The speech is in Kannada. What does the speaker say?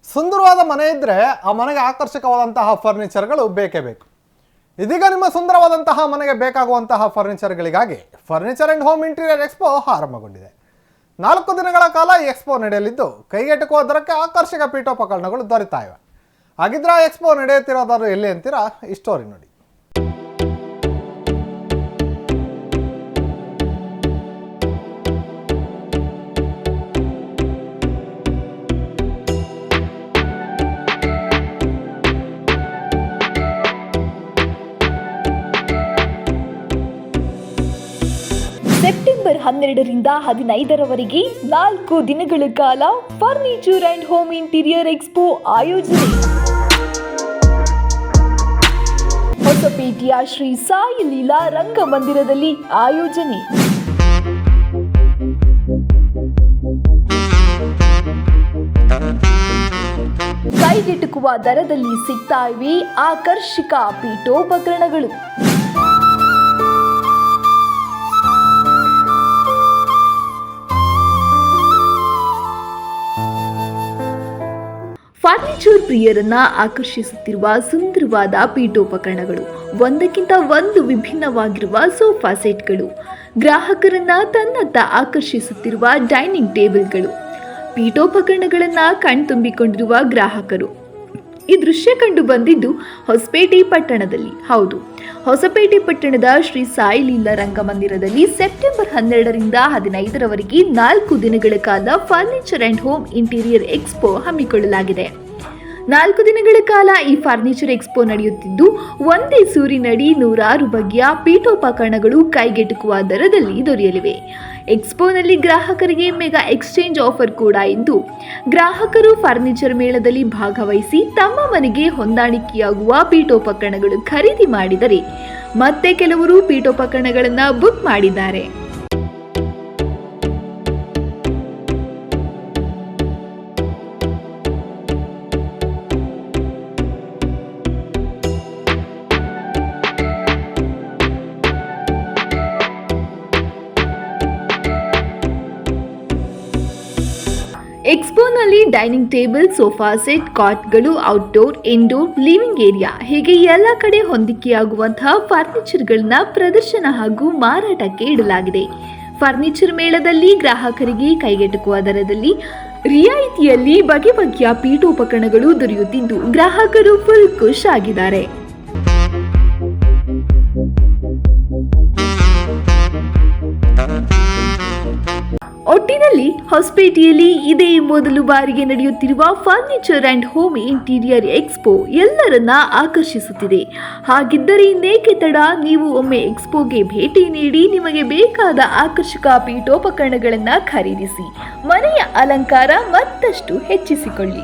ಸುಂದರವಾದ ಮನೆ ಇದ್ದರೆ ಆ ಮನೆಗೆ ಆಕರ್ಷಕವಾದಂತಹ ಫರ್ನಿಚರ್ಗಳು ಬೇಕೇ ಬೇಕು. ಇದೀಗ ನಿಮ್ಮ ಸುಂದರವಾದಂತಹ ಮನೆಗೆ ಬೇಕಾಗುವಂತಹ ಫರ್ನಿಚರ್ಗಳಿಗಾಗಿ furniture and home interior expo ಆರಂಭಗೊಂಡಿದೆ. 4 ದಿನಗಳ ಕಾಲ ಈ ಎಕ್ಸ್ಪೋ ನಡೆಯಲಿದ್ದು ಕೈಗೆಟುಕುವ ದರಕ್ಕೆ ಆಕರ್ಷಕ ಪೀಠೋಪಕರಣಗಳು ದೊರೆತಾ ಇವೆ. ಹಾಗಿದ್ರೆ ಆ ಎಕ್ಸ್ಪೋ ನಡೆಯುತ್ತಿರೋದಾದ್ರು ಎಲ್ಲಿ ಅಂತೀರಾ? ಈ ಸ್ಟೋರಿ ನೋಡಿ. ಸೆಪ್ಟೆಂಬರ್ 12ರಿಂದ 15ರವರೆಗೆ 4 ದಿನಗಳ ಕಾಲ furniture and home interior expo ಆಯೋಜನೆ. ಹೊಸಪೇಟೆಯ ಶ್ರೀ ಸಾಯಿ ಲೀಲಾ ರಂಗಮಂದಿರದಲ್ಲಿ ಆಯೋಜನೆ. ಕೈಗೆಟುಕುವ ದರದಲ್ಲಿ ಸಿಗ್ತಾ ಇವೆ ಆಕರ್ಷಕ ಪೀಠೋಪಕರಣಗಳು. ಫರ್ನಿಚರ್ ಪ್ರಿಯರನ್ನ ಆಕರ್ಷಿಸುತ್ತಿರುವ ಸುಂದರವಾದ ಪೀಠೋಪಕರಣಗಳು, ಒಂದಕ್ಕಿಂತ ಒಂದು ವಿಭಿನ್ನವಾಗಿರುವ ಸೋಫಾ ಸೆಟ್ಗಳು, ಗ್ರಾಹಕರನ್ನ ತನ್ನತ್ತ ಆಕರ್ಷಿಸುತ್ತಿರುವ ಡೈನಿಂಗ್ ಟೇಬಲ್ಗಳು, ಪೀಠೋಪಕರಣಗಳನ್ನ ಕಣ್ತುಂಬಿಕೊಂಡಿರುವ ಗ್ರಾಹಕರು. ಈ ದೃಶ್ಯ ಕಂಡು ಬಂದಿದ್ದು ಹೊಸಪೇಟೆ ಪಟ್ಟಣದಲ್ಲಿ. ಹೌದು, ಹೊಸಪೇಟೆ ಪಟ್ಟಣದ ಶ್ರೀ ಸಾಯಿ ಲೀಲಾ ರಂಗಮಂದಿರದಲ್ಲಿ ಸೆಪ್ಟೆಂಬರ್ 12ರಿಂದ 15ರವರೆಗೆ 4 ದಿನಗಳ ಕಾಲ furniture and home interior expo ಹಮ್ಮಿಕೊಳ್ಳಲಾಗಿದೆ. 4 ದಿನಗಳ ಕಾಲ ಈ ಫರ್ನಿಚರ್ ಎಕ್ಸ್ಪೋ ನಡೆಯುತ್ತಿದ್ದು ಒಂದೇ ಸೂರಿನಡಿ 100 ಬಗೆಯ ಪೀಠೋಪಕರಣಗಳು ಕೈಗೆಟುಕುವ ದರದಲ್ಲಿ ದೊರೆಯಲಿವೆ. ಎಕ್ಸ್ಪೋನಲ್ಲಿ ಗ್ರಾಹಕರಿಗೆ ಮೆಗಾ ಎಕ್ಸ್ಚೇಂಜ್ ಆಫರ್ ಕೂಡ ಇದ್ದು, ಗ್ರಾಹಕರು ಫರ್ನಿಚರ್ ಮೇಳದಲ್ಲಿ ಭಾಗವಹಿಸಿ ತಮ್ಮ ಮನೆಗೆ ಹೊಂದಾಣಿಕೆಯಾಗುವ ಪೀಠೋಪಕರಣಗಳು ಖರೀದಿ ಮಾಡಿದರೆ ಮತ್ತೆ ಕೆಲವರು ಪೀಠೋಪಕರಣಗಳನ್ನು ಬುಕ್ ಮಾಡಿದ್ದಾರೆ. ಎಕ್ಸ್ಪೋನಲ್ಲಿ ಡೈನಿಂಗ್ ಟೇಬಲ್, ಸೋಫಾ ಸೆಟ್, ಕಾಟ್ಗಳು, ಔಟ್ಡೋರ್, ಇಂಡೋರ್, ಲಿವಿಂಗ್ ಏರಿಯಾ ಹೀಗೆ ಎಲ್ಲ ಕಡೆ ಹೊಂದಿಕೆಯಾಗುವಂತಹ ಫರ್ನಿಚರ್ಗಳನ್ನ ಪ್ರದರ್ಶನ ಹಾಗೂ ಮಾರಾಟಕ್ಕೆ ಇಡಲಾಗಿದೆ. ಫರ್ನಿಚರ್ ಮೇಳದಲ್ಲಿ ಗ್ರಾಹಕರಿಗೆ ಕೈಗೆಟುಕುವ ದರದಲ್ಲಿ ರಿಯಾಯಿತಿಯಲ್ಲಿ ಬಗೆ ಬಗೆಯ ಪೀಠೋಪಕರಣಗಳು ದೊರೆಯುತ್ತಿದ್ದು ಗ್ರಾಹಕರು ಫುಲ್ ಖುಷ್ ಆಗಿದ್ದಾರೆ. ಒಟ್ಟಿನಲ್ಲಿ ಹೊಸಪೇಟೆಯಲ್ಲಿ ಇದೇ ಮೊದಲು ಬಾರಿಗೆ ನಡೆಯುತ್ತಿರುವ furniture and home interior expo ಎಲ್ಲರನ್ನ ಆಕರ್ಷಿಸುತ್ತಿದೆ. ಹಾಗಿದ್ದರೆ ಇನ್ನೇಕೆ ತಡ, ನೀವು ಒಮ್ಮೆ ಎಕ್ಸ್ಪೋಗೆ ಭೇಟಿ ನೀಡಿ ನಿಮಗೆ ಬೇಕಾದ ಆಕರ್ಷಕ ಪೀಠೋಪಕರಣಗಳನ್ನು ಖರೀದಿಸಿ ಮನೆಯ ಅಲಂಕಾರ ಮತ್ತಷ್ಟು ಹೆಚ್ಚಿಸಿಕೊಳ್ಳಿ.